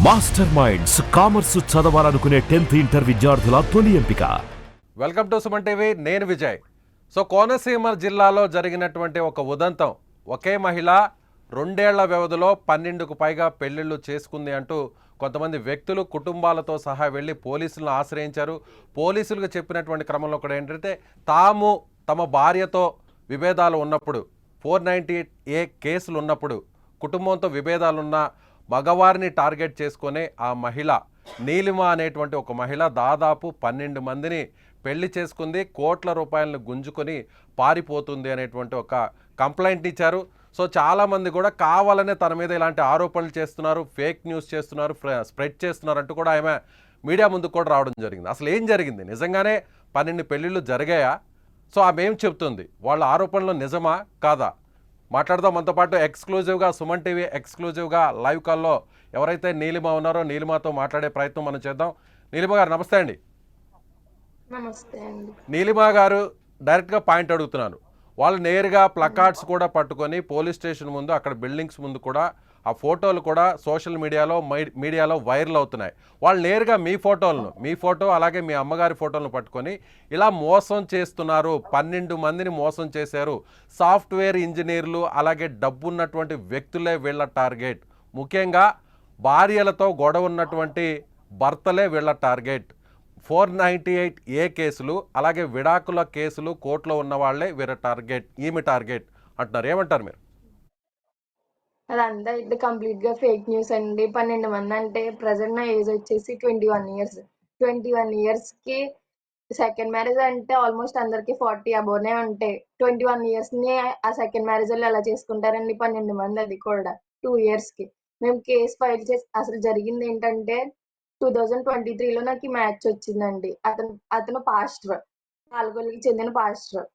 Master minds commerce చదవాలనుకునే 10th inter విద్యార్థుల తొలి ఎంపిక. వెల్కమ్ టు సుమన్ టీవీ, నేను విజయ్. సో కోనసీమ జిల్లాలో జరిగినటువంటి ఒక ఉదంతం, ఒకే మహిళ 2 ఏళ్ల వ్యవధిలో 12కు పైగా పెళ్లిళ్ళు చేసుకుంది అంటూ కొంతమంది వ్యక్తులు కుటుంబాలతో సహా వెళ్ళి పోలీసులను ఆశ్రయించారు. పోలీసులకు చెప్పినటువంటి క్రమంలో కూడా ఏంటంటే తమ భార్యతో విభేదాలు ఉన్నప్పుడు 498A కేసులు ఉన్నప్పుడు కుటుంబంతో విభేదాలున్న మగవారిని టార్గెట్ చేసుకునే ఆ మహిళ నీలిమ అనేటువంటి ఒక మహిళ దాదాపు 12 మందిని పెళ్లి చేసుకుంది, కోట్ల రూపాయలను గుంజుకొని పారిపోతుంది అనేటువంటి ఒక కంప్లైంట్ ఇచ్చారు. సో చాలామంది కూడా కావాలనే తన మీద ఇలాంటి ఆరోపణలు చేస్తున్నారు, ఫేక్ న్యూస్ చేస్తున్నారు, స్ప్రెడ్ చేస్తున్నారు అంటూ కూడా ఆమె మీడియా ముందుకు కూడా రావడం జరిగింది. అసలు ఏం జరిగింది, నిజంగానే 12 పెళ్ళిళ్ళు జరిగాయా? సో ఆమె ఏం చెప్తుంది, వాళ్ళ ఆరోపణలు నిజమా కాదా మాట్లాడదాం. మనతో పాటు ఎక్స్క్లూజివ్గా సుమన్ టీవీ ఎక్స్క్లూజివ్గా లైవ్ కాల్లో ఎవరైతే నీలిమ ఉన్నారో నీలిమతో మాట్లాడే ప్రయత్నం మనం చేద్దాం. నీలిమ గారు నమస్తే అండి. నమస్తే అండి. నీలిమ గారు డైరెక్ట్గా పాయింట్ అడుగుతున్నాను. వాళ్ళు నేరుగా ప్లకార్డ్స్ కూడా పట్టుకొని పోలీస్ స్టేషన్ ముందు, అక్కడ బిల్డింగ్స్ ముందు కూడా ఆ ఫోటోలు కూడా సోషల్ మీడియాలో వైరల్ అవుతున్నాయి. వాళ్ళు నేరుగా మీ ఫోటో అలాగే మీ అమ్మగారి ఫోటోలను పట్టుకొని ఇలా మోసం చేస్తున్నారు, 12 మందిని మోసం చేశారు, సాఫ్ట్వేర్ ఇంజనీర్లు అలాగే డబ్బున్నటువంటి వ్యక్తులే వీళ్ళ టార్గెట్, ముఖ్యంగా భార్యలతో గొడవ ఉన్నటువంటి భర్తలే వీళ్ళ టార్గెట్, 498A కేసులు అలాగే విడాకుల కేసులు కోర్టులో ఉన్న వాళ్ళే వీళ్ళ టార్గెట్, ఈమె టార్గెట్ అంటున్నారు. ఏమంటారు మీరు? అదంతా అయితే కంప్లీట్ గా ఫేక్ న్యూస్ అండి. 12 మంది అంటే ప్రెసెంట్ నా ఏజ్ వచ్చేసి 21 ఇయర్స్. 21 ఇయర్స్ కి సెకండ్ మ్యారేజ్ అంటే ఆల్మోస్ట్ అందరికి 40 అబోనే ఉంటాయి. 21 ఇయర్స్ ని ఆ సెకండ్ మ్యారేజ్ వాళ్ళు ఎలా చేసుకుంటారండి? 12 మంది, అది కూడా 2 ఇయర్స్ కి. మేము కేసు ఫైల్ చేసి, అసలు జరిగింది ఏంటంటే 2023లో నాకు ఈ మ్యాచ్ వచ్చిందండి. అతను పాస్టర్, పాల్గొల్లుకి చెందిన పాస్టర్.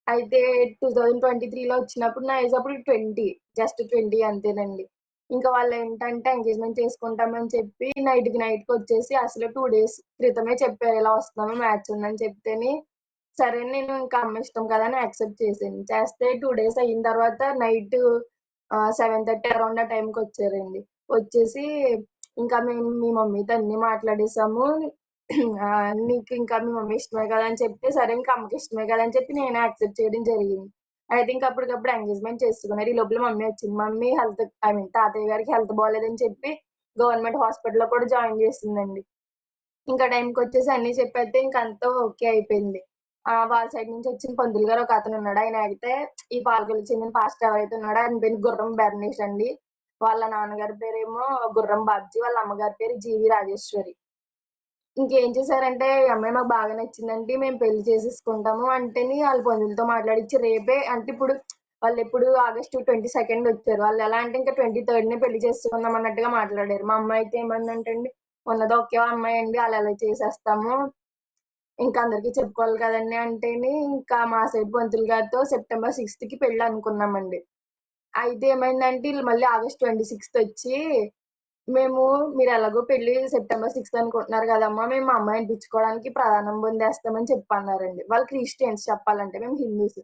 అయితే 2023లో వచ్చినప్పుడు నా ఏజ్ అప్పుడు 20, జస్ట్ 20 అంతేనండి. ఇంకా వాళ్ళు ఏంటంటే ఎంగేజ్మెంట్ చేసుకుంటామని చెప్పి నైట్‌కి వచ్చేసి అసలు 2 డేస్ క్రితమే చెప్పారు, ఇలా వస్తున్నాము మ్యాచ్ ఉందని చెప్తేని, సరే నేను ఇంకా అమ్మ ఇష్టం కదా అని యాక్సెప్ట్ చేశాను. చేస్తే 2 డేస్ అయిన తర్వాత నైట్ 7:30 అరౌండ్ ఆ టైంకి వచ్చారండి. వచ్చేసి ఇంకా మేము మీ మమ్మీతో అన్నీ మాట్లాడేసాము. నీకు ఇంకా మీ మమ్మీ ఇష్టమే కదా అని చెప్తే, సరే ఇంకా అమ్మకి ఇష్టమే కదా అని చెప్పి నేనే యాక్సెప్ట్ చేయడం జరిగింది. అయితే ఇంక అప్పటికప్పుడు ఎంగేజ్మెంట్ చేసుకున్నారు. ఈ లోపల మమ్మీ వచ్చింది. మమ్మీ తాతయ్య గారికి హెల్త్ బాలేదని చెప్పి గవర్నమెంట్ హాస్పిటల్‌లో కూడా జాయిన్ చేసిందండి. ఇంకా టైంకి వచ్చేసి అన్నీ చెప్పేస్తే ఇంక అంతా ఓకే అయిపోయింది. వాళ్ళ సైడ్ నుంచి వచ్చిన పంతులు గారు ఒక అతను ఉన్నాడు. ఆయన అయితే ఈ పాలకొల్లుకి చెందిన పాస్టర్ ఎవరైతే ఉన్నాడో ఆయన పేరు గుర్రం బెర్నీష్ అండి. వాళ్ళ నాన్నగారి పేరేమో గుర్రం బాబ్జీ, వాళ్ళ అమ్మగారి పేరు జీవి రాజేశ్వరి. ఇంకేం చేశారంటే, ఈ అమ్మాయి మాకు బాగా నచ్చిందండి, మేము పెళ్లి చేసేసుకుంటాము అంటేని ఆళ్ళ బంధువులతో మాట్లాడిచ్చి రేపే అంటే ఇప్పుడు వాళ్ళెప్పుడు ఆగస్టు 22 వచ్చారు. వాళ్ళెలా అంటే ఇంకా 23నే పెళ్లి చేసుకుందాం అన్నట్టుగా మాట్లాడారు. మా అమ్మ అయితే ఏమందంటే అండి, ఉన్నది ఒకే అమ్మాయి అండి, ఆళ్ళెలా చేసేస్తాము, ఇంకా అందరికీ చెప్పుకోవాలి కదండీ అంటేని, ఇంకా మా సైడ్ పంతులు గారితో సెప్టెంబర్ 6కి పెళ్లి అనుకున్నామండి. అయితే ఏమైందంటే ఈళ్ళు మళ్ళీ ఆగస్ట్ 26 వచ్చి, మీరెలాగో పెళ్లి సెప్టెంబర్ 6 అనుకుంటున్నారు కదమ్మా, మేము మా అమ్మాయిని ఇప్పించుకోవడానికి ప్రదానం పొందేస్తామని చెప్పన్నారండి. వాళ్ళు క్రిస్టియన్స్ చెప్పాలంటే, మేము హిందూస్.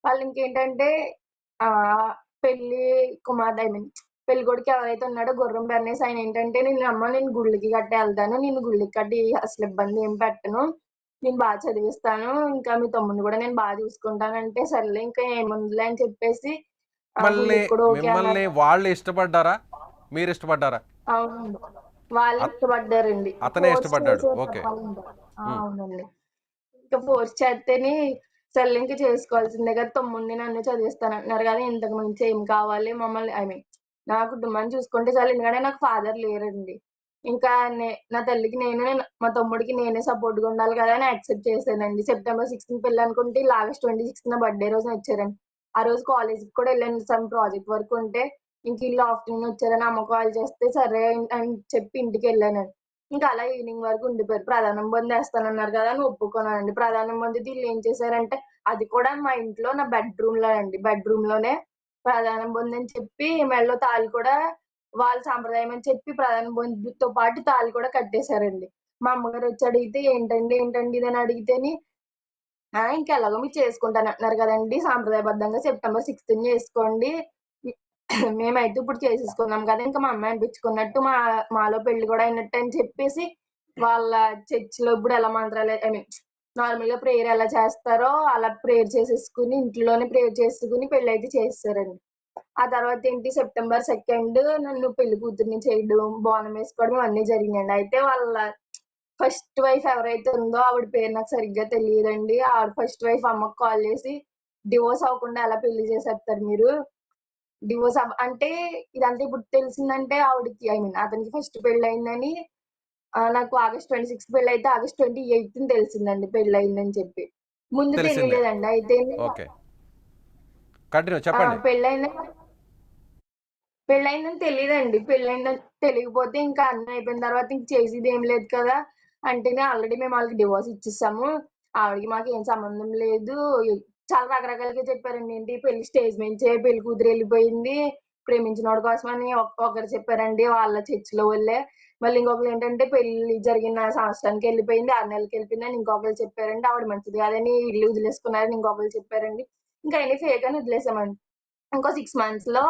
వాళ్ళింకేంటంటే పెళ్లి కుమార్తె పెళ్ళికొడుకు ఎవరైతే ఉన్నాడో గుర్రం బెర్నేసి ఆయనేంటంటే, నేను గుళ్ళకి గట్టా ఎళ్తాను, నిన్ను గుళ్ళకి గట్టా అసలు ఇబ్బంది ఏం పెట్టను, నేను చదివిస్తాను, ఇంకా మీ తమ్ముడిని కూడా నేను చూసుకుంటానంటే, సర్లే ఇంకా ఏముందిలే అని చెప్పేసి గుళ్ళకి కూడా ఓకే అన్నారు. మిమ్మల్ని వాళ్ళు ఇష్టపడ్డారా, మీరు ఇష్టపడ్డారా? అవునండి. వాళ్ళు ఇష్టపడ్డారండి. అతనే ఫోర్స్ ఇష్టపడ్డాడు. చేసారు ఓకే. చెప్పాలంటే. అవునండి. ఇంకా ఫోర్స్ చేత్తేని సర్లే ఇంక చేసుకోవాల్సిందే కదా, తమ్ముడిని నన్ను చదివిస్తానంటున్నారు కదా, ఇంతకు మించి ఏం కావాలి, మమ్మల్ని నా కుటుంబాన్ని చూసుకుంటే చాలు. ఎందుకంటే నాకు ఫాదర్ లేరండి. ఇంకా నా తల్లికి నేనే, మా తమ్ముడికి నేనే సపోర్ట్‌గా ఉండాలి కదా అని యాక్సెప్ట్ చేశానండి. సెప్టెంబర్ 6న పెళ్లనుకుంటే ఈళ్ళు ఆగస్ట్ 26న నా బర్త్‌డే రోజున వచ్చారండి. ఆ రోజు కాలేజ్‌కి కూడా ఎళ్ళాను, సమ్ ప్రాజెక్ట్ వర్క్ ఉంటే. ఇంక ఈళ్ళు ఆఫ్టర్‌నూన్ వచ్చారని అమ్మ కాల్ చేస్తే సరే అని చెప్పి ఇంటికెళ్ళానండి. ఇంకా అలా ఈవినింగ్ వరకు ఉండిపోయారు. ప్రదానం పొందేస్తానన్నారు కదా అని ఒప్పుకున్నానండి. ప్రదానం పొందితే ఈళ్ళేం చేశారంటే, అది కూడా మా ఇంట్లో నా బెడ్‌రూమ్‌లో అండి. బెడ్‌రూమ్‌లోనే ప్రదానం పొందని చెప్పి మెడలో తాళి కూడా వాళ్ళ సాంప్రదాయం అని చెప్పి ప్రదానం పొందుతో పాటు తాళి కూడా కట్టేశారండి. మా అమ్మగారొచ్చి అడిగితే, ఏంటండి ఇదని అడిగితేని, ఇంకెలాగో మీరు చేసుకుంటానంటున్నారు కదండీ, సాంప్రదాయబద్ధంగా సెప్టెంబర్ 6న చేసుకోండి. మేమైతే ఇప్పుడు చేసేసుకున్నాం కదా! ఇంకా మా అమ్మాయి అనిపించుకున్నట్టు మాలో పెళ్లి కూడా అయినట్టు అని చెప్పేసి వాళ్ళ చర్చ్‌లో ఇప్పుడు ఎలా మంత్రాలు ఐ మీన్ నార్మల్‌గా ప్రేయర్ ఎలా చేస్తారో అలా ప్రేయర్ చేసేసుకొని ఇంట్లోనే ప్రేయర్ చేసుకొని పెళ్లయితే చేసేసారండి. ఆ తర్వాత ఏంటి సెప్టెంబర్ 2 నన్ను పెళ్లి కూతురిని చేయడం, బోనం వేసుకోవడం అన్నీ జరిగినాయండి. అయితే వాళ్ళ ఫస్ట్ వైఫ్ ఎవరైతే ఉందో ఆవిడ పేరు నాకు సరిగ్గా తెలీదండి. ఆవిడ ఫస్ట్ వైఫ్ అమ్మకి కాల్ చేసి, "డివోర్స్ అవ్వకుండా ఎలా పెళ్లి చేసేస్తారు మీరు? అంటే ఇదంతా ఇప్పుడు తెలిసిందంటే ఆవిడకి ఐ మీన్ అతనికి ఫస్ట్ పెళ్లయిందని నాకు ఆగస్ట్ 26 పెళ్లయితే ఆగస్ట్ 28 తెలిసిందండి పెళ్లయిందని చెప్పి. ముందు తెలిసిందే. తెలీలేదండి. అయితే ఓకే. కంటిన్యూ ఆ! చెప్పండి. పెళ్లయిందని తెలీదండి. పెళ్లయిందని తెలియకపోతే ఇంకా అన్నీ అయిపోయిన తర్వాత ఇంక చేసేదేం లేదు కదా! అంటేనే ఆల్రెడీ మేము ఆళ్ళకి డివోర్స్ ఇచ్చేసాము. ఆవిడకి మాకేం సంబంధం లేదు. చాలా రకరకాలుగా చెప్పారండి. ఏంటి పెళ్లి స్టేజ్ మించే పెళ్లి కూతురు ఎళ్ళిపోయింది. ప్రేమించినోడి కోసమని ఒకరు చెప్పారండి వాళ్ళ చర్చ్‌లో వాళ్ళే. మళ్ళీ ఇంకొకళ్ళేంటంటే పెళ్లి జరిగిన సంవత్సరానికి ఎళ్ళిపోయింది, 6 నెలలకి ఎళ్ళిపోయిందని ఇంకొకళ్ళు చెప్పారండి. ఆవిడ మంచిది కాదని ఇల్లు వదిలేసుకున్నారని ఇంకొకళ్ళు చెప్పారండి. ఇంకా అయన్నీ ఫేక్ అని వదిలేసామండి. ఇంకో 6 మంత్స్‌లో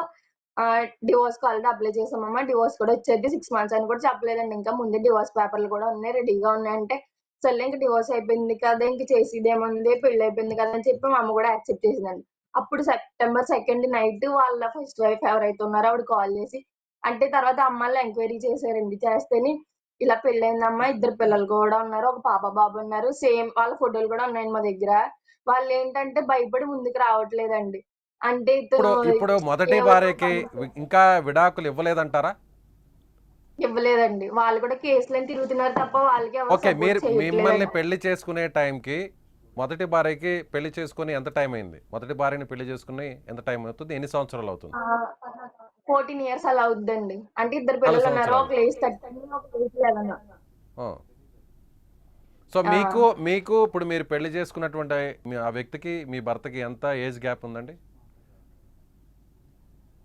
డివోర్స్‌కి ఆల్రెడీ అప్లై చేసామమ్మా. డివోర్స్ కూడా వచ్చేద్ది. 6 మంత్స్ అని కూడా చెప్పలేదండి ఇంకా. ముందే డివోర్స్ పేపర్‌లు కూడా ఉన్నాయి. రెడీగా ఉన్నాయంటే, సర్లే ఇంక డివోర్స్ అయిపోయింది కదా! ఇంక చేసేదేముంది పెళ్లయిపోయింది కదా! అని చెప్పి మా అమ్మ కూడా యాక్సెప్ట్ చేసిందండి. అప్పుడు సెప్టెంబర్ 2 నైట్ వాళ్ళ ఫస్ట్ వైఫ్ ఎవరైతే ఉన్నారో ఆవిడ కాల్ చేసి అంటే తర్వాత అమ్మాళ్ళు ఎంక్వైరీ చేశారండి. చేస్తేని ఇలా పెళ్లయిందమ్మా. 2 పిల్లలు కూడా ఉన్నారు. ఒక పాప, బాబు ఉన్నారు. సేమ్ వాళ్ళ ఫోటోలు కూడా ఉన్నాయండి మా దగ్గర. వాళ్ళేంటంటే భయపడి ముందుకు రావట్లేదండి. అంటే ఇప్పుడు ఇతను ఇప్పుడు మొదటి ఎవరో భార్యకి ఇంకా విడాకులు ఇవ్వలేదంటారా? ఇవ్వలేదండి. వాళ్ళు కూడా కేసులని తిరుగుతున్నారు తప్ప వాళ్ళకి ఎవరు ఓకే. సపోర్ట్ మిమ్మల్ని చేయట్లేదండి. పెళ్లి చేసుకునే టైంకి మొదటి భార్యకి పెళ్లి చేసుకొని ఎంత టైం అయింది? మొదటి భార్యని పెళ్లి చేసుకుని ఎంత టైం అవుతుంది? ఎన్ని సంవత్సరాలు అవుతుంది? 14 ఇయర్స్ అలా అవుద్దండి. అంటే ఇద్దరు 4 పిల్లలున్నారు. సంవత్సరాలు. ఒకళ్ళు ఏజ్ 13, ఒకళ్ళు ఏజ్ 11. ఆ! సో ఆ! మీకు ఇప్పుడు మీరు పెళ్లి చేసుకున్నటువంటి ఆ వ్యక్తికి మీ భర్తకి ఎంత ఏజ్ గ్యాప్ ఉందండి?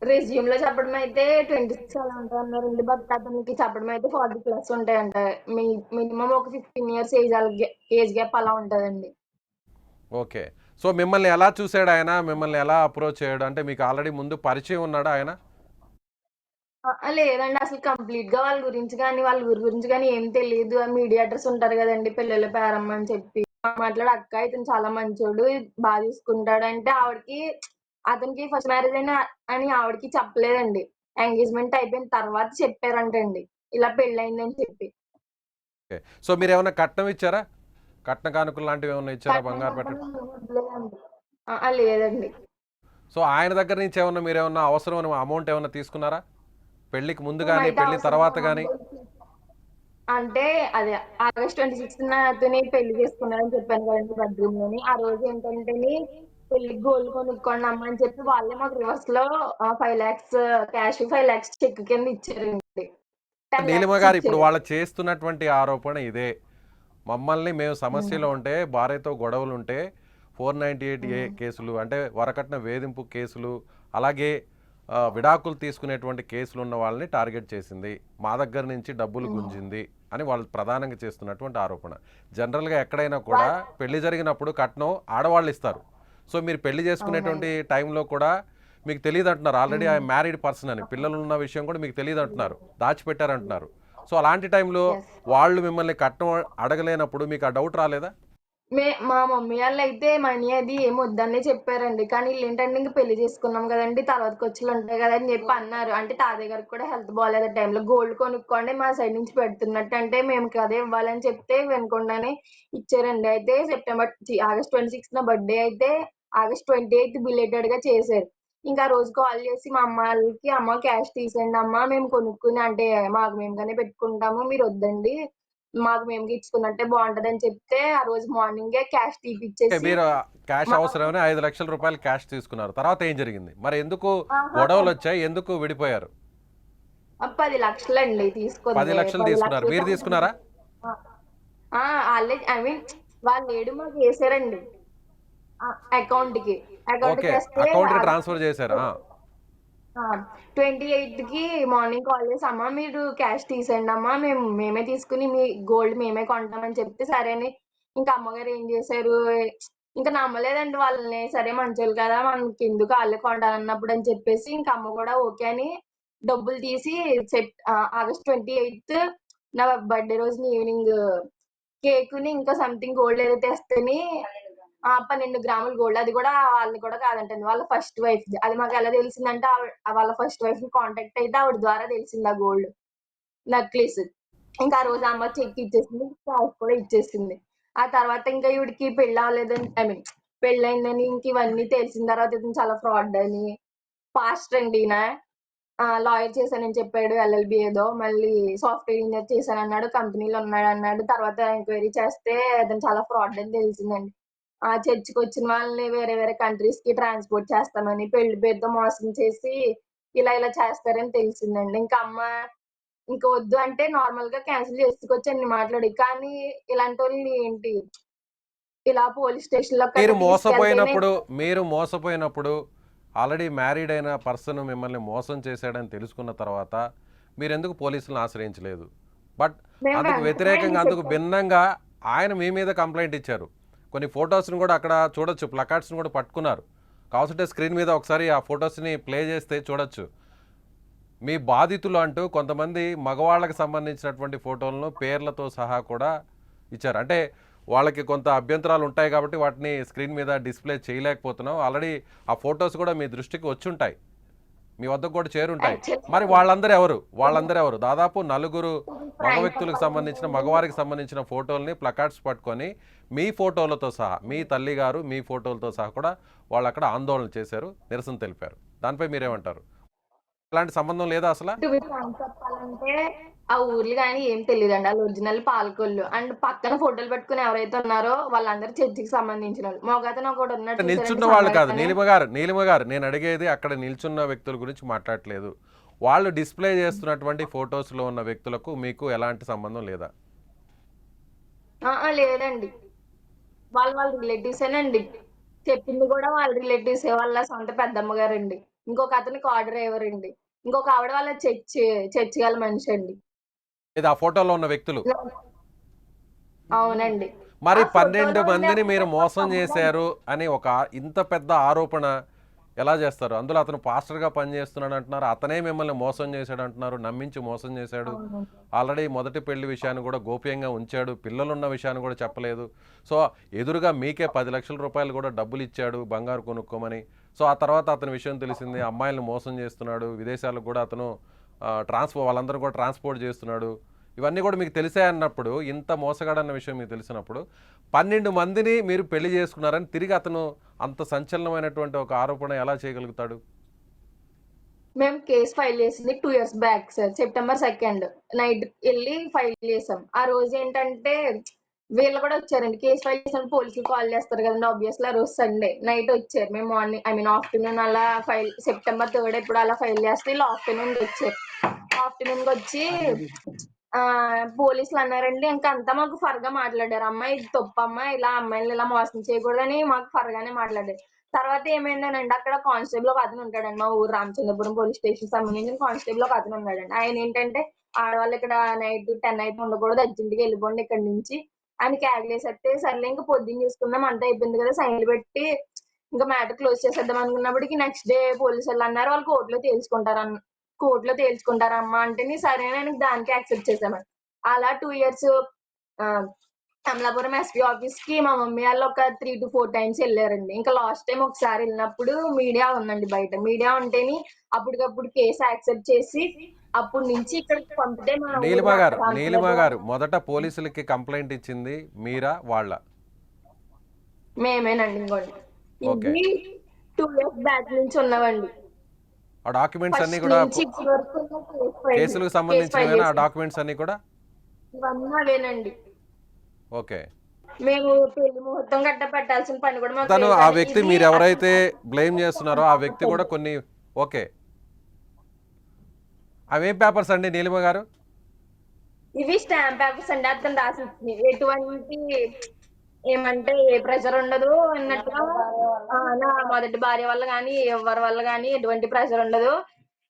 రెజ్యూమ్‌లో చెప్పడం అయితే 26 అలా ఉంటాయన్నారండి. బట్ అతనికి చెప్పడం అయితే 40 ప్లస్ ఉంటాయంట. మీ మినిమమ్ ఒక 15 ఇయర్స్ ఏజ్ గ్యాప్ అలా ఉంటదండి. ఓకే. సో మిమ్మల్ని ఎలా చూసాడు ఆయన? మిమ్మల్ని ఎలా అప్రోచ్ అయ్యాడు? అంటే మీకు ఆల్రెడీ ముందు పరిచయం ఉన్నాడా ఆయన? లేదండి. అసలు కంప్లీట్‌గా వాళ్ళ గురించి గాని, వాళ్ళ ఊరు గురించి గాని ఏం తెలీదు. మీడియేటర్స్ ఉంటారు గదండీ! పిల్లల పేరమ్మ అని చెప్పి. మాట్లాడి అక్క ఇతను చాలా మంచోడు, చూసుకుంటాడంటే ఆవిడకి అతనికి ఫస్ట్ మ్యారేజ్ అని ఆవిడకి చెప్పలేదండి. ఎంగేజ్‌మెంట్ అయిపోయిన తర్వాత చెప్పారంటండి. ఇలా పెళ్లయిందని చెప్పి. ఓకే. సో మీరేమన్నా కట్నం ఇచ్చారా? కట్న కానుకలు లాంటివి ఏమన్నా ఇచ్చారా? కట్నం బంగారు గట్రా పెట్టడం? మేము ఇవ్వలేదండి. లేదండి. సో ఆయన దగ్గర నుంచి ఏమన్నా మీరేమన్నా అవసరమైన అమౌంట్ ఏమన్నా తీసుకున్నారా? పెళ్ళికి ముందు గాని, మేమైతే పెళ్లి అవసరం తర్వాత గాని? అంటే అదే ఆగస్ట్ 26న అతని పెళ్లి చేసుకున్నారని చెప్పాను కదండీ బెడ్‌రూమ్‌లోని. ఆ రోజు ఏంటంటేని పెళ్ళికి గోల్డ్ కొనుక్కోండమ్మా అని చెప్పి వాళ్ళే మాకు రివర్స్‌లో 5,00,000 క్యాష్, 5,00,000 చెక్ కింద ఇచ్చారండి. నీలిమ 10,00,000 గారు ఇప్పుడు ఇచ్చారు. వాళ్ళు చేస్తున్నటువంటి ఆరోపణ ఇదే. మమ్మల్ని మేము హ్మ్. సమస్యలో ఉంటే, భార్యతో గొడవలుంటే 498 హ్మ్. కేసులు అంటే వరకట్న వేధింపు కేసులు, అలాగే విడాకులు తీసుకునేటువంటి కేసులు ఉన్న వాళ్ళని టార్గెట్ చేసింది. మా దగ్గర నుంచి డబ్బులు హ్మ్. గుంజింది అని వాళ్ళు ప్రధానంగా చేస్తున్నటువంటి ఆరోపణ. జనరల్‌గా ఎక్కడైనా కూడా వాళ్ళ పెళ్లి జరిగినప్పుడు కట్నం ఆడవాళ్ళు ఇస్తారు. సో మీరు పెళ్లి చేసుకునేటువంటి అవునండి. టైంలో కూడా మీకు తెలీదంటున్నారు. ఆల్రెడీ హ్మ్. ఐ మ్యారీడ్ పర్సన్ అని. పిల్లలున్న విషయం కూడా మీకు తెలీదంటున్నారు. దాచిపెట్టారంటున్నారు. సో అలాంటి టైంలో యెస్. వాళ్ళు మిమ్మల్ని కట్నం అడగలేనప్పుడు మీకు ఆ డౌట్ రాలేదా? మా మమ్మీ ఆళ్ళైతే మనీ అది ఏమి వద్దనే చెప్పారండి. కానీ ఈళ్ళేంటంటే ఇంక పెళ్లి చేసుకున్నాం గదండీ! తర్వాత ఖర్చులుంటాయి గదా! అని జెప్పి అన్నారు. అంటే తాతయ్య గారికి కూడా హెల్త్ బాలేదు ఆ టైంలో. గోల్డ్ కొనుక్కోండి మా సైడ్ నుంచి పెడుతున్నట్టు అంటే మేము అదే ఇవ్వాలని చెప్తే వినకుండానే ఇచ్చారండి. అయితే ఆగస్ట్ 26 నా బర్త్‌డే అయితే ఆగస్ట్ 28 బిలేటెడ్‌గా చేశారు. ఇంకా ఆ రోజు కాల్ చేసి మా అమ్మ ఆళ్ళకి, "అమ్మ క్యాష్ తీసేయండి అమ్మ మేము కొనుక్కుని అంటే మాకు మేముగానే పెట్టుకుంటాము. మీరొద్దండి. మాకు మేముగా ఇచ్చుకున్నట్టే బావుంటదని" చెప్తే, ఆ రోజు మార్నింగే క్యాష్ ఓకే. తీపిచ్చేసి మీరు క్యాష్ మా అవసరమని రూ. 5,00,000 క్యాష్ తీసుకున్నారు. తర్వాత ఏం జరిగింది? మరి ఎందుకు అహా! గొడవలొచ్చాయి? ఎందుకు విడిపోయారు? 10,00,000 తీసుకుంది. 10,00,000 తీసుకున్నారు. 10,00,000 మీరు తీసుకున్నారా? ఆ! ఆ! ఆళ్ళే ఐ మీన్ వాళ్ళేడు మాకేసారండి. ఆ! అకౌంట్‌కి. ఓకే. అకౌంట్‌కేస్తే అకౌంట్‌కి ట్రాన్స్‌ఫర్ చేశారు. ఆ! ఆ! 28కి మార్నింగ్ కాల్ చేసి, "అమ్మ మీరు క్యాష్ తీసేయండమ్మా. మేమే తీసుకొని మీ గోల్డ్ మేమే కొంటామని" చెప్తే, సరే అని ఇంకా అమ్మగారు ఏం చేశారు, ఇంకా నమ్మలేదండి వాళ్ళని. సరే మంచోళ్ళు కదా! మనకెందుకు ఆళ్ళే కొంటానన్నప్పుడు అని చెప్పేసి ఇంక అమ్మ కూడా ఓకే అని డబ్బులు తీసి ఆగస్ట్ 28 నా బర్త్‌డే రోజున ఈవినింగ్ కేకుని ఇంకా సంథింగ్ గోల్డ్ ఏదో తెస్తేని 12 గ్రాముల గోల్డ్. అది కూడా వాళ్ళది కూడా కాదంటండి. వాళ్ళ ఫస్ట్ వైఫ్‌ది. అది మాకెలా తెలిసిందంటే వాళ్ళ ఫస్ట్ వైఫ్‌ని కాంటాక్ట్ అయితే ఆవిడ ద్వారా తెలిసింది ఆ గోల్డ్ నక్లీస్. ఇంకా ఆ రోజు అమ్మ చెక్ ఇచ్చేసింది. క్యాష్ కూడా ఇచ్చేసింది. ఆ తర్వాత ఇంకా ఈవిడకి పెళ్లవ్వలేదని పెళ్లయిందని ఇంక ఇవన్నీ తెలిసిన తర్వాత ఇతను చాలా ఫ్రాడ్ అని, పాస్టర్ అండి ఈయన. లాయర్ చేశానని చెప్పాడు. ఎల్ఎల్‌బి ఏదో. మళ్ళీ సాఫ్ట్‌వేర్ ఇంజినీర్ చేశానన్నాడు. కంపెనీలో ఉన్నాడన్నాడు. తర్వాత ఎంక్వైరీ చేస్తే అతను చాలా ఫ్రాడ్ అని తెలిసిందండి. చర్చ్‌కొచ్చిన వాళ్ళని వేరే వేరే కంట్రీస్‌కి ట్రాన్స్‌పోర్ట్ చేస్తామని, పెళ్లి పేరుతో మోసం చేసి ఇలా చేస్తారని తెలిసిందండి. ఇంకా అమ్మ ఇంక వద్దు అంటే నార్మల్‌గా క్యాన్సిల్ చేసుకోవచ్చండి మాట్లాడి. కానీ ఇలాంటోళ్ళని ఏంటి ఇలా పోలీస్ స్టేషన్‌లో మీరు గట్టా తీసుకెళ్తేనే మోసపోయినప్పుడు ఆల్రెడీ మ్యారీడ్ అయిన పర్సన్ మిమ్మల్ని మోసం చేశాడని తెలుసుకున్న తర్వాత మీరెందుకు పోలీసులను ఆశ్రయించలేదు? బట్ మేము అందుకు వెంటనే వ్యతిరేకంగా, ఆయనకి అందుకు చెప్పాం. భిన్నంగా ఆయన మీ మీద కంప్లైంట్ ఇచ్చారు. కొన్ని ఫొటోస్ని కూడా అక్కడ చూడొచ్చు, ప్లకార్డ్స్ని కూడా పట్టుకున్నారు. కావాల్సింటే స్క్రీన్ మీద ఒకసారి ఆ ఫొటోస్ని ప్లే చేస్తే చూడొచ్చు. మీ బాధితులు అంటూ కొంతమంది మగవాళ్ళకి సంబంధించినటువంటి ఫోటోలను పేర్లతో సహా కూడా ఇచ్చారు. అంటే వాళ్ళకి కొంత అభ్యంతరాలు ఉంటాయి కాబట్టి వాటిని స్క్రీన్ మీద డిస్ప్లే చేయలేకపోతున్నాం. ఆల్రెడీ ఆ ఫొటోస్ కూడా మీ దృష్టికి వచ్చుంటాయి, మీ వద్దకు కూడా చేరుంటాయి. మరి యాక్చువల్‌గా వాళ్ళందరూ ఎవరు? దాదాపు నలుగురు మగ ఫ్రాంక్ వ్యక్తులకు సంబంధించిన, చెప్పాలంటే మగవారికి సంబంధించిన ఫోటోల్ని ప్లకార్డ్స్ పట్టుకొని మీ ఫోటోలతో సహా, మీ తల్లిగారు మీ ఫోటోలతో సహా కూడా వాళ్ళు అక్కడ ఆందోళన చేశారు, నిరసన తెలిపారు. దానిపై మీరేమంటారు? ఇలాంటి సంబంధం లేదా అసలు? టు బి ఫ్రాంక్ చెప్పాలంటే ఆ ఊర్లు గాని ఏం తెలీదండి. ఆళ్ళు ఒరిజినల్ పాలకొల్లు. అండ్ పక్కన ఫోటోలు పెట్టుకొని ఎవరైతే ఉన్నారో వాళ్ళందరూ చర్చికి సంబంధించినోళ్ళు. మగతను ఒకడున్నాడు చూసారండి నిల్చున్న వాళ్ళు కాదు, సన్నగానే. నీలిమ గారు నేను అడిగేది అక్కడ నిల్చున్న వ్యక్తుల గురించి మాట్లాడట్లేదు. వాళ్ళు డిస్ప్లే చేస్తున్నటువంటి ఫొటోస్లో ఉన్న వ్యక్తులకు మీకు ఎలాంటి సంబంధం లేదా? లేదండి. వాళ్ళ రిలేటివ్సేనండి. చెప్పింది కూడా వాళ్ళ రిలేటివ్సే. వాళ్ళ సొంత పెద్దమ్మ గారండి. ఇంకొక అతను కార్ డ్రైవర్ అండి. ఇంకొక ఆవిడ వాళ్ళ చర్చ్ గల మనిషండి. ఇది ఆ ఫోటోలో ఉన్న వ్యక్తులు. అవునండి. మరి ఆ 12 ఫోటోలో ఉండే మందిని మీరు మోసం అబ్బాయి చేశారు అని ఇంత పెద్ద ఆరోపణ ఎలా చేస్తారు? అందులో అతను పాస్టర్గా పనిచేస్తున్నాడు అంటున్నారు, అతనే మిమ్మల్ని మోసం చేశాడు అంటున్నారు, నమ్మించి మోసం చేశాడు. అవునండి. ఆల్రెడీ మొదటి పెళ్లి విషయాన్ని కూడా గోప్యంగా ఉంచాడు, పిల్లలున్న విషయాన్ని కూడా చెప్పలేదు. సో ఎదురుగా మీకే 10 లక్షల రూపాయలు కూడా డబ్బులు ఇచ్చాడు బంగారు కొనుక్కోమని. సో ఆ తర్వాత అతని విషయం తెలిసింది, అమ్మాయిలను మోసం చేస్తున్నాడు, విదేశాలకు కూడా అతను వాళ్ళందరూ కూడా ట్రాన్స్పోర్ట్ చేస్తున్నాడు. ఇవన్నీ కూడా మీకు తెలిసే అన్నప్పుడు, ఇంత మోసగాడన్న విషయం మీకు తెలిసినప్పుడు 12 మందిని మీరు పెళ్లి చేసుకున్నారని తిరిగి అతను అంత సంచలనమైనటువంటి ఒక ఆరోపణ ఎలా చేయగలుగుతాడు? మేము కేస్ ఫైల్ చేసింది 2 years back sir. September 2 night ఎళ్లి ఫైల్ చేసాం. ఆ రోజేంటంటే వీళ్ళు కూడా వచ్చారండి. కేస్ ఫైల్ చేసినప్పుడు పోలీసులు కాల్ చేస్తారు కదండీ! ఆబ్వియస్లీ ఆ రోజు సండే నైట్ వచ్చారు. మేము ఆఫ్టర్‌నూన్ అలా సెప్టెంబర్ 3 ఎప్పుడో అలా ఫైల్ చేస్తే ఈళ్ళు ఆఫ్టర్‌నూన్‌కి వచ్చారు. ఆఫ్టర్‌నూన్‌కొచ్చి పోలీసులు అన్నారండి. ఇంకా అంతా మాకు ఫర్‌గా మాట్లాడారు. అమ్మా ఇది తప్పమ్మా. ఇలా అమ్మాయిల్ని ఇలా మోసం చేయకూడదని మాకు ఫర్‌గానే మాట్లాడారు. తర్వాత ఏమైందోనండి అక్కడ కానిస్టేబుల్ ఒక అతను ఉంటాడండి. మా ఊరు రామచంద్రపురం పోలీస్ స్టేషన్‌కి సంబంధించిన కానిస్టేబుల్ ఒక అతను ఉన్నాడండి. ఆయనేంటంటే ఆడవాళ్ళు ఇక్కడ నైట్ 10 అయితే ఉండకూడదు. అర్జెంట్‌గా ఎళ్ళిపోండి ఇక్కడి నుంచి అని కేకలేసేస్తే సర్లే ఇంక పొద్దున్న చూసుకుందాం అంతా అయిపోయింది కదా! సైన్‌లు పెట్టి ఇంక మ్యాటర్ క్లోజ్ చేసేద్దాం అనుకున్నప్పటికి నెక్స్ట్ డే పోలీసోళ్ళు అన్నారు వాళ్ళు కోర్ట్‌లో తేల్చుకుంటారమ్మా అంటేని సరేనని దానికి యాక్సెప్ట్ చేశామండి. అలా 2 ఇయర్స్ ఆహ్, అమలాపురం ఎస్పీ ఆఫీస్‌కి మా మమ్మీ ఆళ్ళు ఒక 3-4 టైమ్స్ ఎళ్లారండి. ఇంకా లాస్ట్ టైమ్ ఒకసారి ఎళ్ళినప్పుడు మీడియా ఉందండి బయట. మీడియా ఉంటేని అప్పటికప్పుడు కేస్ యాక్సెప్ట్ చేసి అప్పటి నుంచి ఇక్కడికి పంపితే మా ఊరు నీలిమ రామచంద్రపురం గారు మొదట పోలీసులకి కంప్లైంట్ ఇచ్చింది మీరా వాళ్ళ? మేమేనండి ఇంకోటి. ఓకే. ఇది 2 ఇయర్స్ బ్యాక్ నుంచి ఉన్నవండి. ఆ డాక్యుమెంట్స్ అన్నీ ఫస్ట్ కూడా నుంచి ఇప్పటి వరకు ఉన్న కేసులకు కేస్ ఫైల్ సంబంధించినవేనా ఆ చేసాం. డాక్యుమెంట్స్ అన్నీ కూడా? ఇవన్నీ అవేనండి. ఓకే. మేము పెళ్లి ముహూర్తం గట్టా పెట్టాల్సిన పని కూడా మాకు తను లేదు ఆ కానీ వ్యక్తి ఇది మీరు ఎవరైతే బ్లేమ్ చేస్తున్నారో ఆ వ్యక్తి కూడా అసలు కొన్ని, ఓకే, అవేం పేపర్స్ అండి నీలిమ గారు? ఇవి స్టాంప్ పేపర్స్ అండి. అతను రాసి ఇచ్చినయి. ఎటువంటి ఏమంటే ఏ ప్రెషర్ ఉండదు అన్నట్టుగా నా మొదటి భార్య వల్ల గాని, ఎవరి వల్ల గాని ఎటువంటి ప్రెషర్ ఉండదు.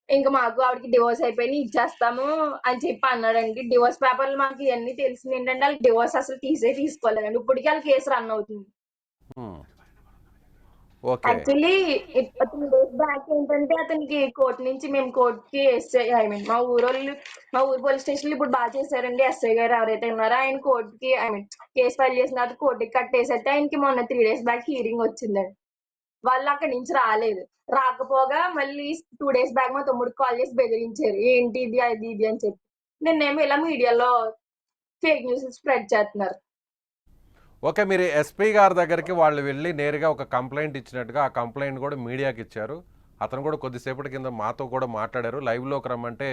ఇంక మాకు ఆవిడకి డివోర్స్ అయిపోయినాయి ఇచ్చేస్తాము అని చెప్పి అన్నాడండి. డివోర్స్ పేపర్‌లు మాకు ఇయన్నీ తెలిసిందేంటంటే ఆళ్ళకి డివోర్స్ అసలు తీసుకోలేదండి. ఇప్పటికి ఆళ్ళ కేస్ రన్ అవుతుంది. ఓకే. యాక్చువల్లీ 2 డేస్ బ్యాక్ ఏంటంటే అతనికి కోర్ట్ నుంచి మేము కోర్టుకి ఎస్ఐ ఐ మీన్ మా ఊరు పోలీస్ స్టేషన్ ఇప్పుడు బాగా చేశారండి. ఎస్ఐ గారు ఎవరైతే ఉన్నారో ఆయన కోర్టుకి ఐ మీన్ కేసు ఫైల్ చేసిన తర్వాత కోర్టుకి కట్టేసైతే ఆయనకి మొన్న 3 డేస్ బ్యాక్ హీరింగ్ వచ్చిందండి. వాళ్ళు అక్కడి నుంచి రాలేదు. రాకపోగా మళ్ళీ 2 డేస్ బ్యాక్ మా తమ్ముడికి కాల్ చేసి బెదిరించారు. ఏంటి ఇది అది ఇది అని చెప్పి. నిన్నేమో ఇలా మీడియాలో ఫేక్ న్యూస్ స్ప్రెడ్ చేస్తున్నారు. ఓకే. మీరు ఎస్పీ గారి దగ్గరికి వాళ్ళు వెళ్ళి నేరుగా ఒక కంప్లైంట్ ఇచ్చినట్టుగా ఆ కంప్లైంట్ కూడా మీడియాకి ఇచ్చారు. అతను కూడా కొద్దిసేపటి కింద మాతో కూడా మాట్లాడారు. లైవ్లోకి రమ్మంటే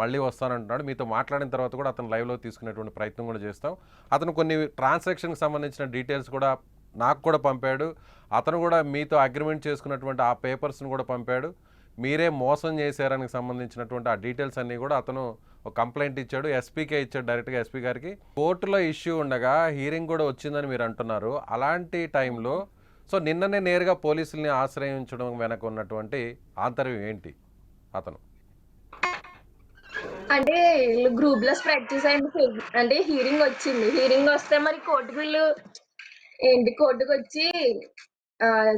మళ్ళీ వస్తానంటున్నాడు. మీతో మాట్లాడిన తర్వాత కూడా అతను లైవ్లో తీసుకునేటువంటి ప్రయత్నం కూడా చేస్తాం. అతను కొన్ని ట్రాన్సాక్షన్కి సంబంధించిన డీటెయిల్స్ కూడా నాకు కూడా పంపాడు. అతను కూడా మీతో అగ్రిమెంట్ చేసుకున్నటువంటి ఆ పేపర్స్ని కూడా పంపాడు. మీరే మోసం చేశారనికి సంబంధించినటువంటి ఆ డీటెయిల్స్ అన్నీ కూడా అతను ఒక కంప్లైంట్ ఇచ్చాడు. ఎస్పీకే ఇచ్చాడు, డైరెక్ట్గా ఎస్పీ గారికి. కోర్టులో ఇష్యూ ఉండగా హీరింగ్ కూడా వచ్చిందని మీరు అంటున్నారు. అలాంటి టైంలో సో నిన్ననే నేరుగా పోలీసుల్ని ఆశ్రయించడం వెనక ఉన్నటువంటి ఆంతర్యం ఏంటి అతను? అంటే వీళ్ళు గ్రూప్ లో స్ప్రెడ్ చేసాయండి. అంటే హీరింగ్ వచ్చింది. హీరింగ్ వస్తే మరి కోర్టుకు వచ్చి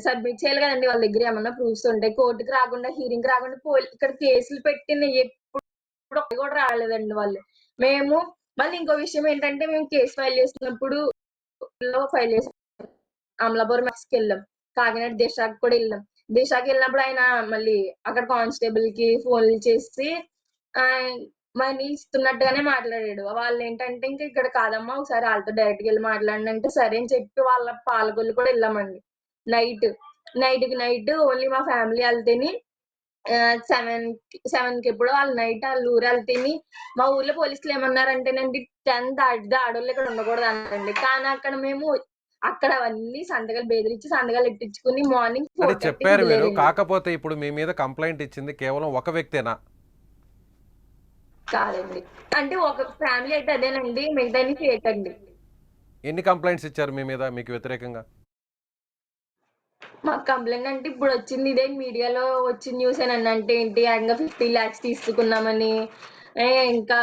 సబ్మిట్ చేయాలి కదండి. వాళ్ళ దగ్గర ఏమన్నా ప్రూఫ్స్ ఉంటాయి. కోర్టుకు రాకుండా హీరింగ్ రాకుండా ఇక్కడ కేసులు పెట్టిన ఎప్పుడు కూడా రాలేదండి వాళ్ళు. మేము మళ్ళీ ఇంకో విషయం ఏంటంటే మేము కేసు ఫైల్ చేసినప్పుడు ఫైల్ చేసాం. అమలాపురం కి వెళ్ళాం, కాకినాడ దిశాకి కూడా వెళ్ళాం. దిశాకి వెళ్ళినప్పుడు ఆయన మళ్ళీ అక్కడ కానిస్టేబుల్ కి ఫోన్లు చేసి మనీ ఇస్తున్నట్టుగానే మాట్లాడాడు. వాళ్ళు ఏంటంటే ఇంకా ఇక్కడ కాదమ్మా ఒకసారి వాళ్ళతో డైరెక్ట్ గా వెళ్ళి మాట్లాడండి అంటే సరే అని చెప్పి వాళ్ళ పాలకొల్లు కూడా వెళ్ళామండి. నైట్ ఓన్లీ మా ఫ్యామిలీ వెళ్తేని 7 కి ఎప్పుడో వాళ్ళు నైట్ వాళ్ళ ఊరు వెళ్తేని మా ఊర్లో పోలీసులు ఏమన్నారంటేనండి 10 దాటితే ఆడవాళ్ళు ఇక్కడ ఉండకూడదు అన్నారండి. కానీ అక్కడ అవన్నీ సంతకాలు బెదిరించి సంతకాలు ఎట్టించుకుని మార్నింగ్ అని చెప్పారు మీరు. కాకపోతే ఇప్పుడు మీ మీద కంప్లైంట్ ఇచ్చింది కేవలం ఒక వ్యక్తేనా? కాదండి, అంటే ఒక ఫ్యామిలీ అయితే అదేనండి, మిగతా ఫేక్ అండి. ఎన్ని కంప్లైంట్స్ ఇచ్చారు మీ మీద మీకు వ్యతిరేకంగా? మాకు కంప్లైంట్ అంటే ఇప్పుడు వచ్చింది ఇదే మీడియాలో వచ్చిన న్యూస్ ఏనండి. అంటే ఏంటి ఏకంగా 50 lakhs తీసుకున్నామని, ఇంకా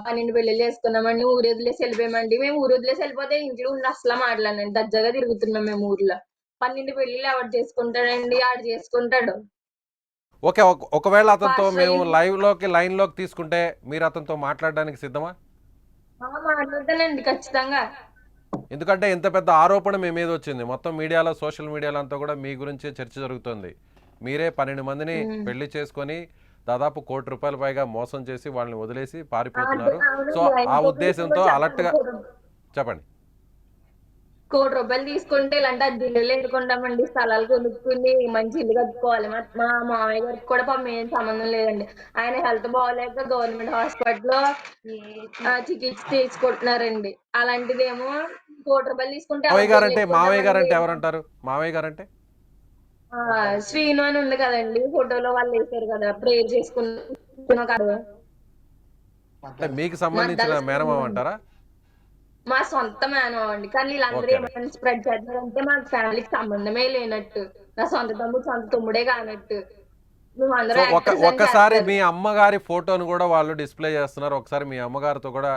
12 పెళ్లిళ్ళు చేసుకున్నామండి, ఊరు వదిలేసి వెళ్ళిపోయామండి. మేము ఊరు వదిలేసి వెళ్ళిపోతే ఇంట్లో ఉండి అసలు మాట్లాడండి, దర్జాగా తిరుగుతున్నాం మేము ఊర్లో. 12 పెళ్లిళ్ళు ఎవరు చేసుకుంటాడండి? ఆడు చేసుకుంటాడు. ఓకే. ఒకవేళ అతనితో మేము లైన్లోకి తీసుకుంటే మీరు అతనితో మాట్లాడడానికి సిద్ధమా? మాట్లాడతానండి ఖచ్చితంగా. ఎందుకంటే ఇంత పెద్ద ఆరోపణ మీ మీద వచ్చింది. మొత్తం మీడియాలో, సోషల్ మీడియాలో అంతా కూడా మీ గురించే చర్చ జరుగుతుంది. మీరే 12 మందిని పెళ్లి చేసుకొని దాదాపు ₹1 కోటి పైగా మోసం చేసి వాళ్ళని వదిలేసి పారిపోతున్నారు. సో ఆ ఉద్దేశంతో అలర్ట్గా చెప్పండి. ₹1 కోటి తీసుకుంటే ఇలాంటి అద్దెలు ఎందుకుంటామండి? స్థలాలు కొనుక్కుని మంచి ఇల్లు కట్టుకోవాలి. మా మామయ్య గారికి కూడా పాపం ఏం సంబంధం లేదండి. ఆయన హెల్త్ బాగోలేక గవర్నమెంట్ హాస్పిటల్లో చికిత్స తీసుకుంటున్నారండి. అలాంటిదేమో ₹1 కోటి తీసుకుంటే మావయ్య గారంటే ఎవరంటారు? మావయ్య గారంటే శ్రీను అని ఉంది కదండి, ఫోటోలో వాళ్ళు వేసారు కదా, ప్రేయర్ చేసుకున్న మీకు సంబంధించిన మేనమామ అంటారా? మా సొంత మేనమామ అండి. కానీ వీళ్ళందరూ ఏమైనా స్ప్రెడ్ చేస్తున్నారంటే మా ఫ్యామిలీకి సంబంధమే లేనట్టు, నా సొంత తమ్ముడే కానట్టు. ఒక్కసారి మీ అమ్మగారి ఫోటోను కూడా వాళ్ళు డిస్ప్లే చేస్తున్నారు. ఒకసారి మీ అమ్మగారితో కూడా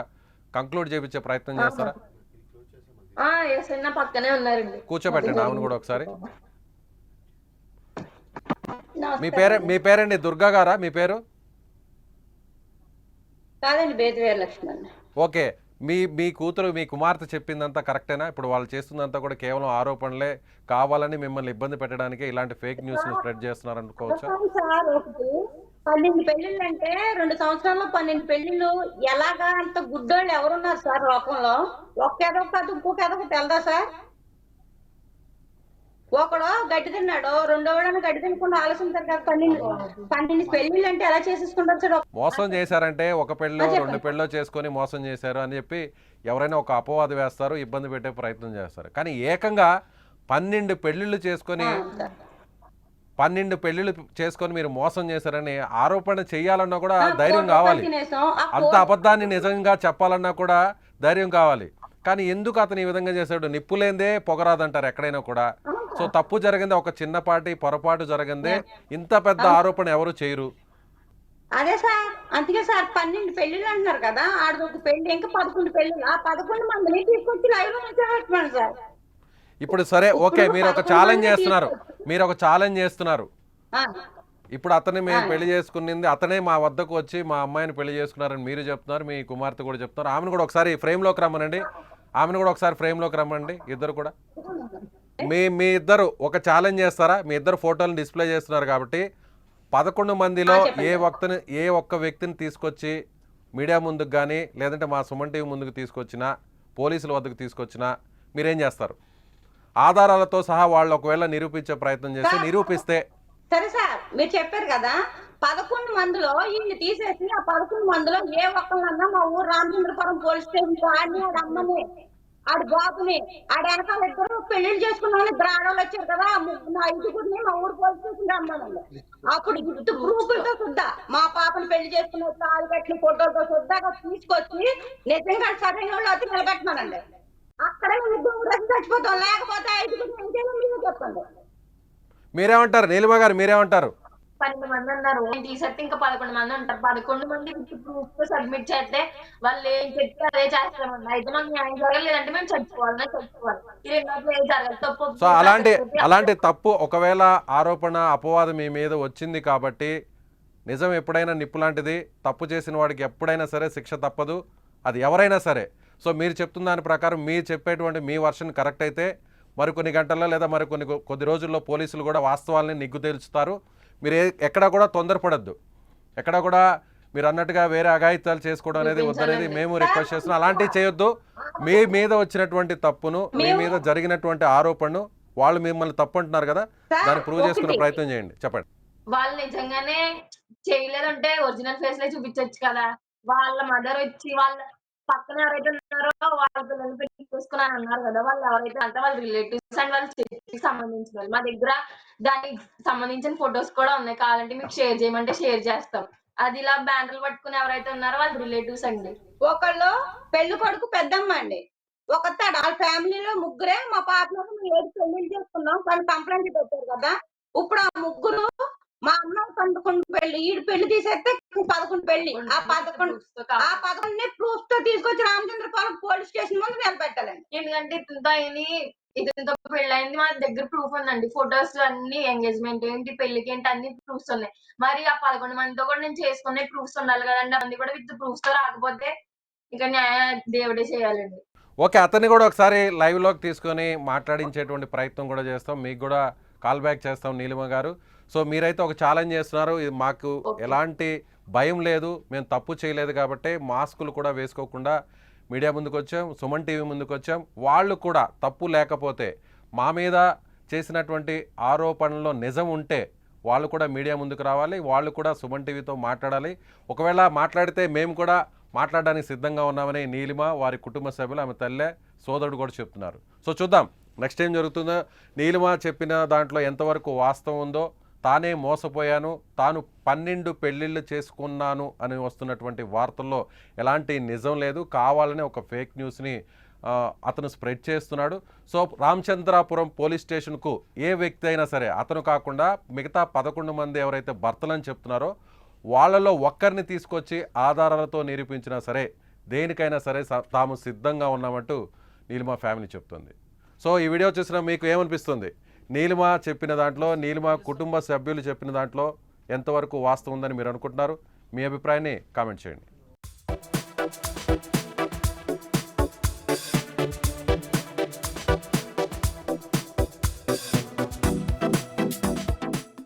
కంక్లూడ్ చేయించే ప్రయత్నం చేస్తారా? నా పక్కనే ఉన్నారండి, కూర్చోబెట్టండి ఆమెను కూడా ఒకసారి. మీ పేరండి దుర్గా గారా మీ పేరు? కాదండి, బేతివేరు లక్ష్మణ్. ఓకే. మీ కూతురు మీ కుమార్తె చెప్పిందంతా కరెక్టేనా? ఇప్పుడు వాళ్ళు చేస్తుందంతా కూడా కేవలం ఆరోపణలే, కావాలని మిమ్మల్ని ఇబ్బంది పెట్టడానికి ఇలాంటి ఫేక్ న్యూస్ ని స్ప్రెడ్ చేస్తున్నారు అనుకోవచ్చా? 12 పెళ్లిళ్ళు అంటే 2 సంవత్సరాల్లో 12 పెళ్లిళ్ళు ఎలాగా? అంత గుడ్డోళ్ళు ఎవరున్నారు సార్ లోకంలో? ఒక్కేదో కాదు ఇంకొక ఏదో తెలదా సార్? ఒకడు గడ్డి తిన్నాడు, రెండో వాడు గడ్డి తినకుండా ఆలోచించారు కదా. 12 పెళ్లిళ్ళు అంటే ఎలా చేసేసుకుంటారు సార్? మోసం చేశారంటే ఒక పెళ్ళో 2 పెళ్ళో చేసుకొని మోసం చేశారు అని చెప్పి ఎవరైనా ఒక అపవాదు వేస్తారు, ఇబ్బంది పెట్టే ప్రయత్నం చేస్తారు. కానీ ఏకంగా 12 పెళ్లిళ్ళు చేసుకొని మీరు మోసం చేశారని ఆరోపణ చేయాలన్నా కూడా ధైర్యం కావాలి. అంత అబద్ధాన్ని నిజంగా చెప్పాలన్నా కూడా ధైర్యం కావాలి. కానీ ఎందుకు అతను ఈ విధంగా చేశాడు? నిప్పులేందే పొగరాదంటారు ఎక్కడైనా కూడా. సో తప్పు జరిగింది, ఒక చిన్నపాటి పొరపాటు జరిగిందే, ఇంత పెద్ద ఆరోపణ ఎవరు చేయరు. అదే సార్, అందుకే సార్ 12 పెళ్లిళ్ళు అంటున్నారు కదా, ఆడది ఒక పెళ్లి ఇంకా 11 పెళ్లిళ్ళు. ఆ 11 మందిని తీసుకొచ్చి లైవ్ లో నిల్చోబెట్టమని సార్. ఇప్పుడు సరే ఓకే, మీరు ఒక ఛాలెంజ్ చేస్తున్నారు. ఆ, ఇప్పుడు అతన్ని మేము పెళ్లి చేసుకునింది, అతనే మా వద్దకు వచ్చి మా అమ్మాయిని పెళ్లి చేసుకున్నారని మీరు చెప్తున్నారు, మీ కుమార్తె కూడా చెప్తున్నారు. ఆమెను కూడా ఒకసారి ఫ్రేమ్లోకి రమ్మనండి, ఇద్దరు కూడా. మీ ఇద్దరు ఒక ఛాలెంజ్ చేస్తారా? మీ ఇద్దరు ఫోటోలను డిస్ప్లే చేస్తున్నారు కాబట్టి 11 మందిలో ఏ ఒక్క వ్యక్తిని తీసుకొచ్చి మీడియా ముందుకు కానీ లేదంటే మా సుమన్ టీవీ ముందుకు తీసుకొచ్చినా, పోలీసుల వద్దకు తీసుకొచ్చినా మీరేం చేస్తారు? ఆధారాలతో సహా వాళ్ళు ఒకవేళ నిరూపించే ప్రయత్నం చేసి నిరూపిస్తే. సరే సార్, మీరు చెప్పారు కదా 11 మందిలో వీళ్ళు తీసేసి ఆ 11 మందిలో ఏ ఒక్కళ్ళన్నా మా ఊరు రామచంద్రపురం పోలీస్ స్టేషన్ ఆడిని, ఆడి అమ్మని, ఆడి బాబుని, ఆడి వెనకాల ఇద్దరు పెళ్లిళ్ళు చేసుకున్నామని ఇద్దరు ఆడవాళ్ళు వచ్చారు కదా, మా ఐదుగురిని మా ఊరు పోలీస్ స్టేషన్ రమ్మనండి. అప్పుడు విత్ ప్రూఫ్లతో సుద్దా మా పాపని పెళ్లి చేసుకున్న తాళి కట్టిన ఫోటోలతో సుద్దాగా తీసుకొచ్చి నిజంగా సరైన వాళ్ళు వచ్చి నిలబెట్టమనండి. అక్కడే ఉద్యోగం చచ్చిపోతాం, లేకపోతే ఐదుగురిని ఇంకేమో మీరు చెప్పండి. మీరేమంటారు నీలిమ గారు, మీరేమంటారు? 12 మంది అన్నారు, తీసేస్తే ఇంకా 11 మంది ఉంటారు. 11 మంది ప్రూఫ్ సబ్మిట్ చేస్తే వాళ్ళు ఏం చెప్తే అదే చేస్తామండి. అయితే మాకు న్యాయం జరగలేదంటే మేము చచ్చిపోవాలి. ఈ రెండోది ఏం జరగదు. తప్పు సో అలాంటి తప్పు ఒకవేళ ఆరోపణ అపవాదం మీ మీద వచ్చింది కాబట్టి నిజం ఎప్పుడైనా నిప్పు లాంటిది. తప్పు చేసిన వాడికి ఎప్పుడైనా సరే శిక్ష తప్పదు, అది ఎవరైనా సరే. సో మీరు చెప్తున్న దాని ప్రకారం మీరు చెప్పేటువంటి మీ వర్షన్ కరెక్ట్ అయితే మరికొన్ని గంటల్లో లేదా కొద్ది రోజుల్లో పోలీసులు కూడా వాస్తవాలని నిగ్గు తేల్చుతారు. మీరు ఎక్కడా కూడా తొందరపడద్దు, ఎక్కడా కూడా మీరు అన్నట్టుగా వేరే అఘాయిత్యాలు చేసుకోవడం అనేది వద్దనేది మేము రిక్వెస్ట్ చేస్తున్నాం. అలాంటివి చేయొద్దు. మీ మీద వచ్చినటువంటి తప్పును, మీ మీద జరిగినటువంటి ఆరోపణను వాళ్ళు మిమ్మల్ని తప్పు అంటున్నారు కదా, దాన్ని ప్రూవ్ చేసుకునే ప్రయత్నం చేయండి. చెప్పండి. వాళ్ళు నిజంగానే చేయలేదంటే ఒరిజినల్ ఫేస్ లే చూపించచ్చు కదా. వాళ్ళ మదర్ వచ్చి వాళ్ళ పక్కన ఎవరైతే ఉన్నారో వాళ్ళ పిల్లలు పెళ్లి చేసుకున్నాను అన్నారు కదా, వాళ్ళు ఎవరైతే అంటే వాళ్ళ రిలేటివ్స్ అండ్ వాళ్ళ చర్చికి సంబంధించిన వాళ్ళు. మా దగ్గర దానికి సంబంధించిన ఫొటోస్ కూడా ఉన్నాయి, కావాలంటే మీకు షేర్ చేయమంటే షేర్ చేస్తాం. అది ఇలా బ్యానర్లు పట్టుకుని ఎవరైతే ఉన్నారో వాళ్ళ రిలేటివ్స్ అండి. ఒకళ్ళు పెళ్లి కొడుకు పెద్దమ్మ అండి, ఒకతాడు వాళ్ళ ఫ్యామిలీలో ముగ్గురే. మా పాపలో మేము 7 పెళ్లిళ్ళు చేసుకున్నాం, వాళ్ళు కంప్లైంట్ పెట్టారు కదా. ఇప్పుడు ఆ ముగ్గురు మా అన్న 11 పెళ్లి, ఈడు పెళ్లి తీసేస్తే 11 పెళ్లి. ఆ 11 ప్రూఫ్ తో తీసుకొచ్చి రామచంద్రపురం పోలీస్ స్టేషన్ ముందు నిలబెట్టాలండి. ఎందుకంటే ఇతనితో పెళ్ళైంది, మా దగ్గర ప్రూఫ్ ఉందండి. ఫొటోస్ అన్ని, ఎంగేజ్మెంట్ ఏంటి, పెళ్లికి ఏంటి, అన్ని ప్రూఫ్స్ ఉన్నాయి. మరి ఆ 11 మందితో కూడా నేను చేసుకునే ప్రూఫ్స్ ఉండాలి కదండి. అవన్నీ కూడా విత్ ప్రూఫ్స్ తో రాకపోతే ఇక న్యాయ దేవుడే చేయాలండి. ఓకే, అతన్ని కూడా ఒకసారి లైవ్లోకి తీసుకొని మాట్లాడించేటువంటి ప్రయత్నం కూడా చేస్తాం, మీకు కూడా కాల్ బ్యాక్ చేస్తాం నీలిమ గారు. సో మీరైతే ఒక ఛాలెంజ్ చేస్తున్నారు, ఇది మాకు ఎలాంటి భయం లేదు, మేము తప్పు చేయలేదు కాబట్టి మాస్కులు కూడా వేసుకోకుండా మీడియా ముందుకు వచ్చాం, సుమన్ టీవీ ముందుకు వచ్చాం. వాళ్ళు కూడా తప్పు లేకపోతే మా మీద చేసినటువంటి ఆరోపణలో నిజం ఉంటే వాళ్ళు కూడా మీడియా ముందుకు రావాలి, వాళ్ళు కూడా సుమన్ టీవీతో మాట్లాడాలి. ఒకవేళ మాట్లాడితే మేము కూడా మాట్లాడడానికి సిద్ధంగా ఉన్నామని నీలిమ, వారి కుటుంబ సభ్యులు, ఆమె తల్లే, సోదరుడు కూడా చెప్తున్నారు. సో చూద్దాం నెక్స్ట్ ఏం జరుగుతుందో. నీలిమ చెప్పిన దాంట్లో ఎంతవరకు వాస్తవం ఉందో, తానే మోసపోయాను, తాను 12 పెళ్ళిళ్ళు చేసుకున్నాను అని వస్తున్నటువంటి వార్తల్లో ఎలాంటి నిజం లేదు, కావాలని ఒక ఫేక్ న్యూస్ని అతను స్ప్రెడ్ చేస్తున్నాడు. సో రామచంద్రాపురం పోలీస్ స్టేషన్కు ఏ వ్యక్తి అయినా సరే, అతను కాకుండా మిగతా 11 మంది ఎవరైతే భర్తలని చెప్తున్నారో వాళ్ళలో ఒక్కరిని తీసుకొచ్చి ఆధారాలతో నిరూపించినా సరే దేనికైనా సరే తాము సిద్ధంగా ఉన్నామంటూ నీలిమ ఫ్యామిలీ చెప్తుంది. సో ఈ వీడియో చూసిన మీకు ఏమనిపిస్తుంది? నీలిమ చెప్పిన దాంట్లో, నీలిమ కుటుంబ సభ్యులు చెప్పిన దాంట్లో ఎంతవరకు వాస్తవం ఉందని మీరు అనుకుంటున్నారు? మీ అభిప్రాయాన్ని కామెంట్ చేయండి.